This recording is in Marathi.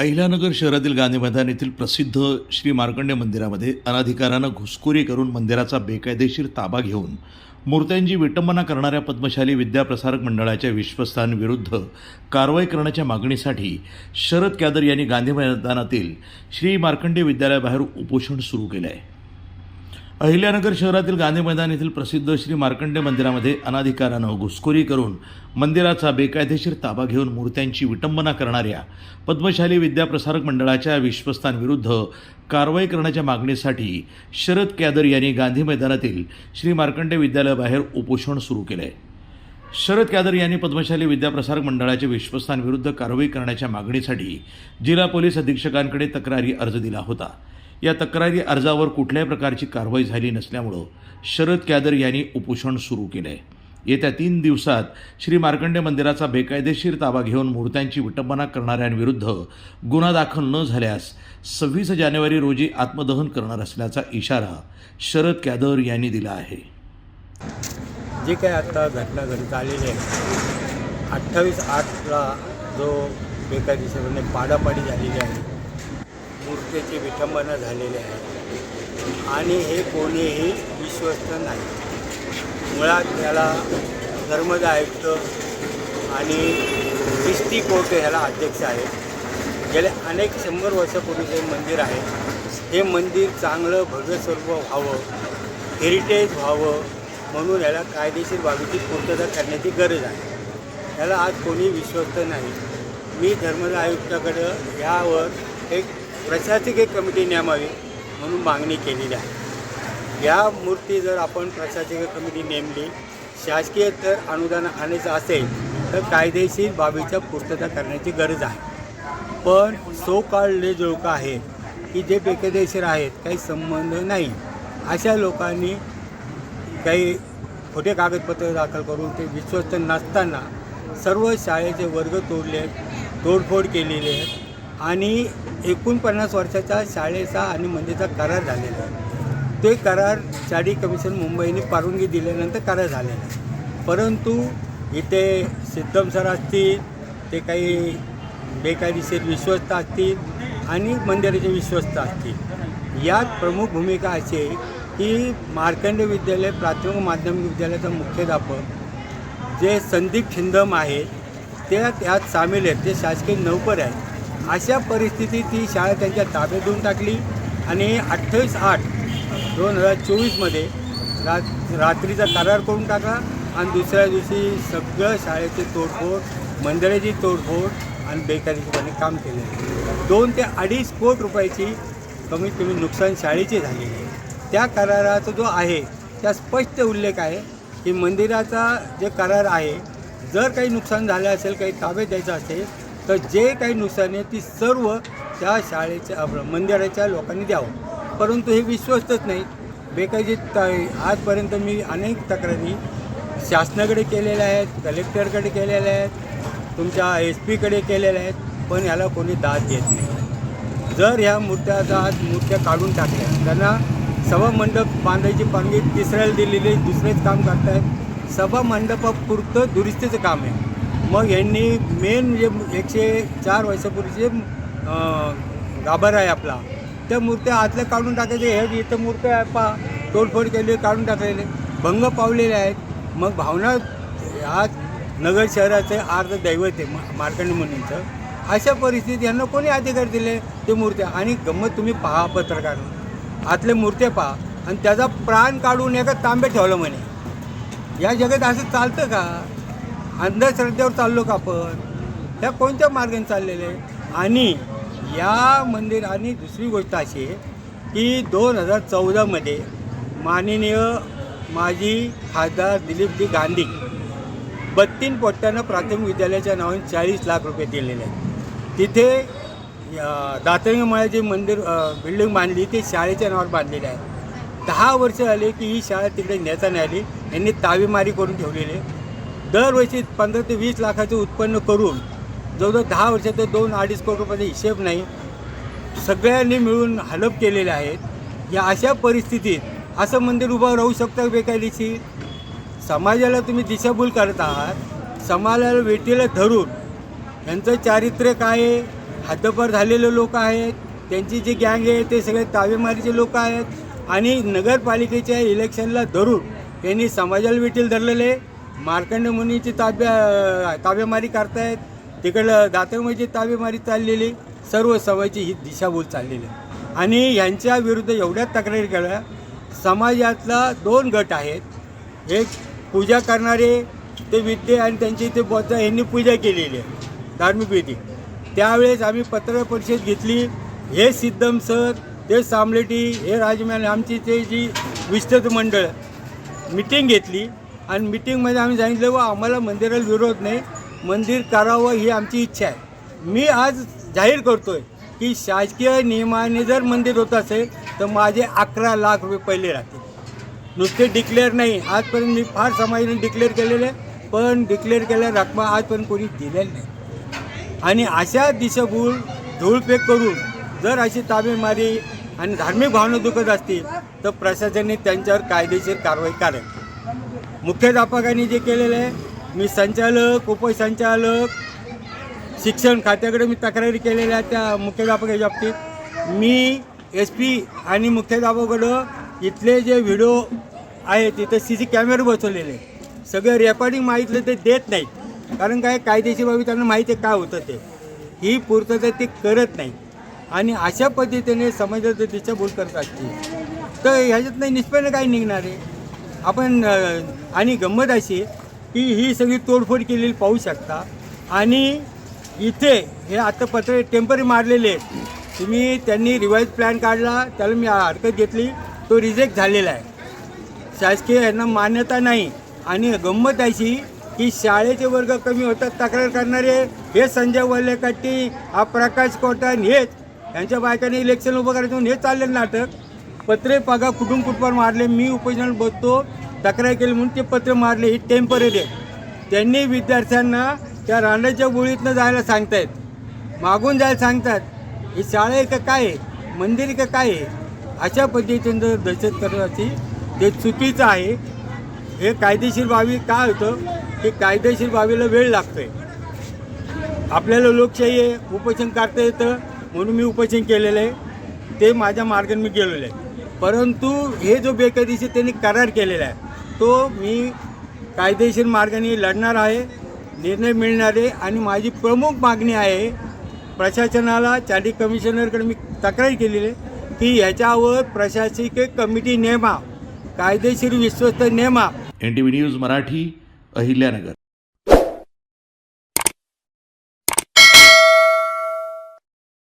अहिल्यानगर शहरातील गांधी मैदान येथील प्रसिद्ध श्री मार्कंडे मंदिरामध्ये अनधिकारानं घुसखोरी करून मंदिराचा बेकायदेशीर ताबा घेऊन मूर्त्यांची विटंबना करणाऱ्या पद्मशाली विद्याप्रसारक मंडळाच्या विश्वस्तांविरुद्ध कारवाई करण्याच्या मागणीसाठी शरद कॅदर यांनी गांधी मैदानातील श्री मार्कंडे विद्यालयाबाहेर उपोषण सुरू केले आहे। अहिल्यानगर शहरातील गांधी मैदान येथील प्रसिद्ध श्री मार्कंडे मंदिरामध्ये अनधिकारानं घुसखोरी करून मंदिराचा बेकायदेशीर ताबा घेऊन मूर्त्यांची विटंबना करणाऱ्या पद्मशाली विद्याप्रसारक मंडळाच्या विश्वस्तांविरुद्ध कारवाई करण्याच्या मागणीसाठी शरद कॅदर यांनी गांधी मैदानातील श्री मार्कंडे विद्यालयाबाहेर उपोषण सुरू केले आहे। शरद कॅदर यांनी पद्मशाली विद्याप्रसारक मंडळाच्या विश्वस्तांविरुद्ध कारवाई करण्याच्या मागणीसाठी जिल्हा पोलीस अधीक्षकांकडे तक्रारी अर्ज दिला होता। या तक्रारी अर्जावर कुठल्याही प्रकारची कारवाई झाली नसल्यामुळे शरद कॅदर यांनी उपोषण सुरू केले आहे। येत्या 3 दिवसात श्री मार्कंडे मंदिराचा बेकायदेशीर ताबा घेऊन मूर्त्यांची विटंबना करणाऱ्यांविरुद्ध गुन्हा दाखल न झाल्यास 26 जानेवारी रोजी आत्मदहन करणार असल्याचा इशारा शरद कॅदर यांनी दिला आहे। जे काही आता घटना घडत आलेली आहे 28/8ला जो बेकायदेशीरपणे पाडापाडी झालेली आहे, मूर्तीची विटंबना झालेली आहे आणि हे कोणीही विश्वस्त नाही। मुळात त्याला धर्मदाय आयुक्त आणि क्रिस्टी कोर्ट ह्याला अध्यक्ष आहे। गेल्या अनेक 100 वर्षापूर्वीचे हे मंदिर आहे। हे मंदिर चांगलं भव्य स्वरूप व्हावं, हेरिटेज व्हावं म्हणून याला कायदेशीर बाबीची पूर्तता करण्याची गरज आहे। याला आज कोणी विश्वस्त नाही। मी धर्मदाय आयुक्ताकडं यावर एक प्रशासकीय कमिटी नेमावी म्हणून मागणी केलेली आहे। या मूर्ती जर आपण प्रशासकीय कमिटी नेमली, शासकीय तर अनुदान आणायचं असेल तर कायदेशीर बाबीच्या पूर्तता करण्याची गरज आहे। पण सो कॉल्ड जे लोक आहेत की जे बेकायदेशीर आहेत, काही संबंध नाही, अशा लोकांनी काही खोटे कागदपत्र दाखल करून ते विश्वस्त नसताना सर्व शाळेचे वर्ग तोडले, तोडफोड केलेली आहे आणि 49 वर्षाचा शाळेचा आणि मंदिराचा करार झालेला आहे। ते करार चाडी कमिशन मुंबईने परवानगी दिल्यानंतर करार झालेला आहे। परंतु इथे सिद्धम सर असतील, ते काही बेकायदेशीर विश्वस्त असतील आणि मंदिराचे विश्वस्त असतील। यात प्रमुख भूमिका अशी आहे की मार्कंडे विद्यालय प्राथमिक माध्यमिक विद्यालयाचा मुख्याध्यापक जे संदीप छिंदम आहेत ते त्यात सामील आहेत, ते शासकीय नोकर आहेत। अशा परिस्थितीत ती शाळा त्यांच्या ताब्यात देऊन टाकली आणि 28/8/2024मध्ये रात्रीचा करार करून टाकला आणि दुसऱ्या दिवशी सगळं शाळेचे तोडफोड, मंदिराची तोडफोड आणि बेकायदेशीरपणे काम केले। 2 ते 2.5 कोटी रुपयाची कमीत कमी नुकसान शाळेचे झालेले आहे। त्या कराराचा जो आहे त्या स्पष्ट उल्लेख आहे की मंदिराचा जे करार आहे, जर काही नुकसान झालं असेल, काही ताब्यात द्यायचं असेल तर जे काही नुकसान आहे ती सर्व त्या शाळेच्या मंदिराच्या लोकांनी द्यावं। परंतु हे विश्वस्तच नाही, बेकायदेशीर। आजपर्यंत मी अनेक तक्रारी शासनाकडे केलेल्या आहेत, कलेक्टरकडे केलेल्या आहेत, तुमच्या SP कडे केलेल्या आहेत, पण याला कोणी दाद देत नाही। जर ह्या मूर्त्या काढून टाकल्या, त्यांना सभामंडप बांधायची परवानगी तिसऱ्याला दिलेली, दुसरेच काम करत आहेत। सभामंडपापुरतं दुरुस्तीचं काम आहे। मग यांनी मेन जे 104 वर्षापूर्वीचे गाभारा आहे आपला, त्या मूर्त्या आतल्या काढून टाकायचे। हे इथं मूर्त्या आहे पहा, तोडफोड केली, काढून टाकलेले, भंग पावलेले आहेत। मग भावना आज नगर शहराचे अर्ध दैवत आहे मार्कंडे मुनींचं। अशा परिस्थितीत यांना कोणी अधिकार दिले ते मूर्त्या? आणि गंमत तुम्ही पहा, पत्रकार आतल्या मूर्त्या पहा आणि त्याचा प्राण काढून एका तांब्यात ठेवलं म्हणे। या जगात असं चालतं का? अंधश्रद्धेवर चाललो का आपण? ह्या कोणत्या मार्गाने चाललेले? आणि या मंदिर आणि दुसरी गोष्ट अशी आहे की 2014मध्ये माननीय माजी खासदार दिलीपजी गांधी 32 कोट्यानं प्राथमिक विद्यालयाच्या नावाने 40 लाख रुपये दिलेले आहेत। तिथे दातरंगमाळ्याचे मंदिर बिल्डिंग बांधली, ते शाळेच्या नावावर बांधलेली आहे। 10 वर्ष झाले की ही शाळा तिकडे नेता नाही आली, यांनी तावीमारी करून ठेवलेली आहे। दरवर्षी 15 ते 20 लाखाचं उत्पन्न करून जवळजवळ 10 वर्षात 2-2.5 कोटी रुपयाचा हिशेब नाही, सगळ्यांनी मिळून हलप केलेले आहेत। या अशा परिस्थितीत असं मंदिर उभं राहू शकतं बेकायदेशीर? समाजाला तुम्ही दिशाभूल करत आहात। समाजाला वेटीला धरून यांचं चारित्र्य काय आहे, हद्दपार झालेले लोक आहेत, त्यांची जी गँग आहे ते सगळे ताबेमारीचे लोक आहेत आणि नगरपालिकेच्या इलेक्शनला धरून त्यांनी समाजाला विटील धरलेले, मार्कंड मुनीची ताबेमारी करतायत, तिकडं दातरमाची ताबेमारी चाललेली, सर्व समाजाची ही दिशाभूल चाललेली आहे. आणि यांच्या विरुद्ध एवढ्या तक्रारी केल्या. समाजातला 2 गट आहेत, एक पूजा करणारे ते विद्ये आणि त्यांची इथे बौद्ध यांनी पूजा केलेली आहे धार्मिक विधी. त्यावेळेस आम्ही पत्रकार परिषद घेतली. हे सिद्धम सर, ते सामलेटी, हे राजमहल, आमची ते जी विस्तृत मंडळ मिटिंग घेतली आणि मिटिंगमध्ये आम्ही सांगितलं व आम्हाला मंदिराला विरोध नाही, मंदिर करावं ही आमची इच्छा आहे. मी आज जाहीर करतो आहे की शासकीय नियमाने जर मंदिर होत असेल तर माझे 11 लाख रुपये पहिले राहतील. नुसते डिक्लेअर नाही, आजपर्यंत मी फार समाजाने डिक्लेअर केलेले, पण डिक्लेअर केल्या रकमा आजपर्यंत कोणी दिलेली नाही. आणि अशा दिशाभूल धूळफेक करून जर अशी ताबेमारी आणि धार्मिक भावना दुखत असतील तर प्रशासनाने त्यांच्यावर कायदेशीर कारवाई करावी. मुख्याध्यापकांनी जे केलेलं आहे, मी संचालक, उपसंचालक, शिक्षण खात्याकडे मी तक्रारी केलेल्या आहेत त्या मुख्याध्यापकाच्या बाबतीत. मी SP आणि मुख्याध्यापकाकडं इथले जे व्हिडिओ आहेत तिथं CC कॅमेरे बसवलेले, सगळं रेकॉर्डिंग मागितलं ते देत नाहीत. कारण काय, कायदेशीर बाबी त्यांना माहिती आहे काय होतं ते, ही पूर्तता ते करत नाही आणि अशा पद्धतीने समाजाचं दिशाभूल करत असतील तर ह्याच्यातनं निष्पन्न काय निघणार आहे आपण. आणि गंमत अशी की ही सगळी तोडफोड केलेली पाहू शकता. आणि इथे हे आता पत्र टेम्पररी मारलेले आहेत. तुम्ही त्यांनी रिवाईज प्लॅन काढला, त्याला मी हरकत घेतली, तो रिजेक्ट झालेला आहे. शासकीय यांना मान्यता नाही. आणि गंमत अशी की शाळेचे वर्ग कमी होतात तक्रार करणारे हे संजय वल्लेकट्टी, हा प्रकाश कोटन, हेच यांच्या बायकांनी इलेक्शन उभं करायचं म्हणून हे चालले नाटक. पत्रे पागा कुठून कुठपर मारले, मी उपोषणाला बसतो तक्रार केली म्हणून ते पत्र मारले, ही टेम्पररी आहे. त्यांनी विद्यार्थ्यांना त्या रांडाच्या गोळीतनं जायला सांगतायत, मागून जायला सांगतात. ही शाळा आहे का काय आहे, मंदिर आहे का काय आहे. अशा पद्धतीनं जर दहशत करायची ते चुकीचं आहे. हे कायदेशीर बाबी काय होतं की कायदेशीर बाबीला वेळ लागतो आहे. आपल्याला लोकशाही आहे, उपोषण करता येतं म्हणून मी उपोषण केलेलं आहे, ते माझ्या मार्गाने मी गेलेलं आहे. परंतु हे जो बेकायदेशीर त्यांनी करार केलेला आहे तो मी कायदेशीर मार्गाने लढणार आहे, निर्णय मिळणार आहे. आणि माझी प्रमुख मागणी आहे प्रशासनाला, चार्टर्ड कमिशनरकडे मी तक्रार केलेली आहे की ह्याच्यावर प्रशासकीय कमिटी नेमा, कायदेशीर विश्वस्त नेमा. NTV news Marathi, Ahilyanagar.